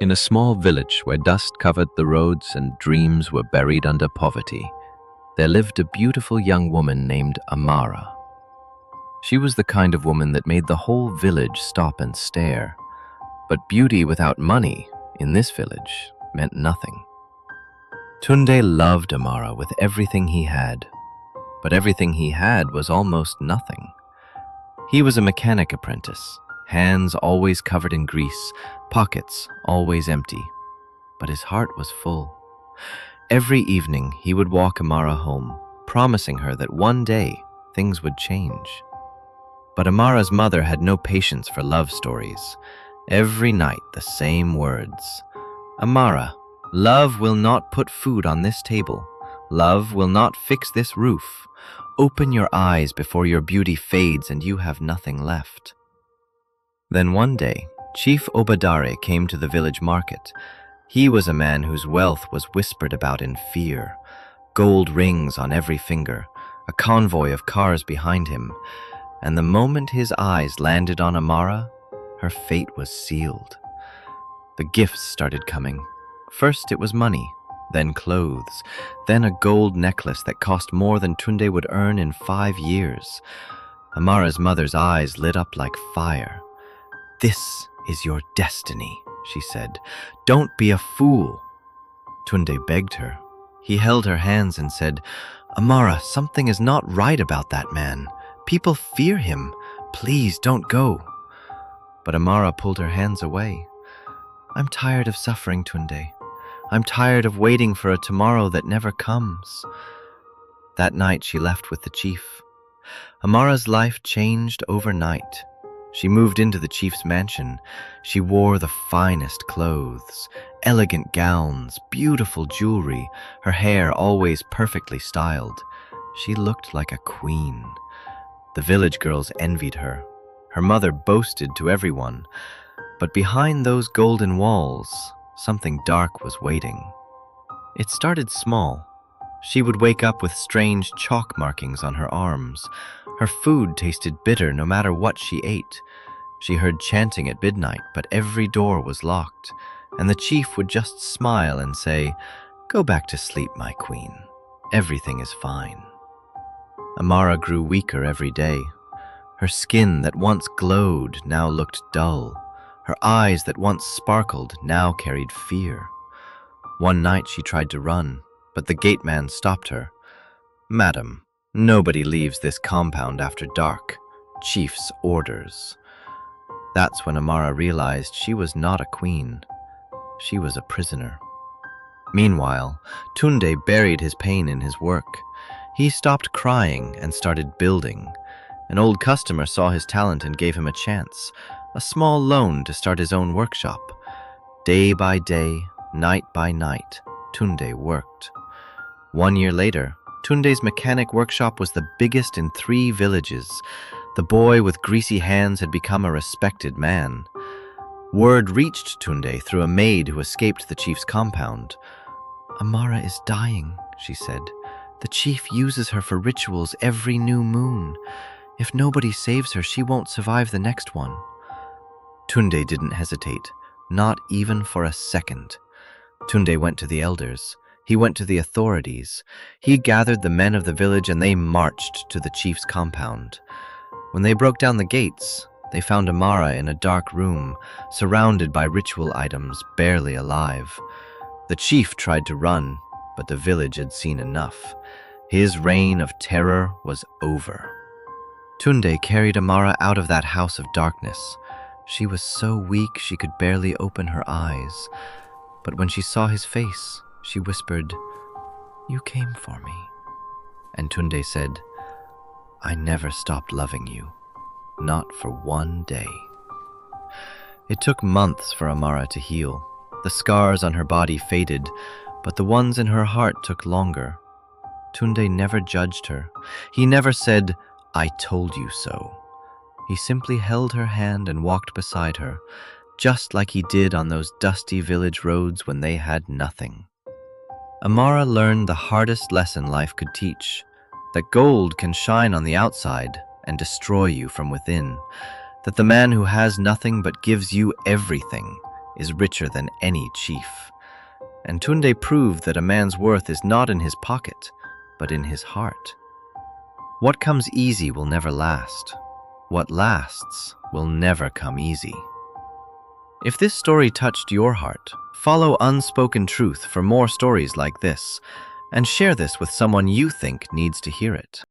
In a small village where dust covered the roads and dreams were buried under poverty, there lived a beautiful young woman named Amara. She was the kind of woman that made the whole village stop and stare. But beauty without money in this village meant nothing. Tunde loved Amara with everything he had, but everything he had was almost nothing. He was a mechanic apprentice, hands always covered in grease, pockets always empty, but his heart was full. Every evening he would walk Amara home, promising her that one day things would change. But Amara's mother had no patience for love stories. Every night the same words. Amara, love will not put food on this table. Love will not fix this roof. Open your eyes before your beauty fades and you have nothing left. Then one day, Chief Obadare came to the village market. He was a man whose wealth was whispered about in fear. Gold rings on every finger, a convoy of cars behind him. And the moment his eyes landed on Amara, her fate was sealed. The gifts started coming. First it was money, then clothes, then a gold necklace that cost more than Tunde would earn in 5 years. Amara's mother's eyes lit up like fire. "This is your destiny," she said. "Don't be a fool." Tunde begged her. He held her hands and said, "Amara, something is not right about that man. People fear him. Please don't go." But Amara pulled her hands away. "I'm tired of suffering, Tunde. I'm tired of waiting for a tomorrow that never comes." That night she left with the chief. Amara's life changed overnight. She moved into the chief's mansion. She wore the finest clothes, elegant gowns, beautiful jewelry, her hair always perfectly styled. She looked like a queen. The village girls envied her. Her mother boasted to everyone. But behind those golden walls, something dark was waiting. It started small. She would wake up with strange chalk markings on her arms. Her food tasted bitter no matter what she ate. She heard chanting at midnight, but every door was locked, and the chief would just smile and say, "Go back to sleep, my queen. Everything is fine." Amara grew weaker every day. Her skin that once glowed now looked dull. Her eyes that once sparkled now carried fear. One night she tried to run, but the gateman stopped her. "Madam, nobody leaves this compound after dark. Chief's orders." That's when Amara realized she was not a queen. She was a prisoner. Meanwhile, Tunde buried his pain in his work. He stopped crying and started building. An old customer saw his talent and gave him a chance, a small loan to start his own workshop. Day by day, night by night, Tunde worked. 1 year later, Tunde's mechanic workshop was the biggest in 3 villages. The boy with greasy hands had become a respected man. Word reached Tunde through a maid who escaped the chief's compound. "Amara is dying," she said. "The chief uses her for rituals every new moon. If nobody saves her, she won't survive the next one." Tunde didn't hesitate, not even for a second. Tunde went to the elders. He went to the authorities. He gathered the men of the village and they marched to the chief's compound. When they broke down the gates, they found Amara in a dark room, surrounded by ritual items, barely alive. The chief tried to run, but the village had seen enough. His reign of terror was over. Tunde carried Amara out of that house of darkness. She was so weak she could barely open her eyes. But when she saw his face, she whispered, "You came for me." And Tunde said, "I never stopped loving you, not for one day." It took months for Amara to heal. The scars on her body faded, but the ones in her heart took longer. Tunde never judged her. He never said, "I told you so." He simply held her hand and walked beside her, just like he did on those dusty village roads when they had nothing. Amara learned the hardest lesson life could teach, that gold can shine on the outside and destroy you from within, that the man who has nothing but gives you everything is richer than any chief. And Tunde proved that a man's worth is not in his pocket, but in his heart. What comes easy will never last. What lasts will never come easy. If this story touched your heart, follow Unspoken Truth for more stories like this, and share this with someone you think needs to hear it.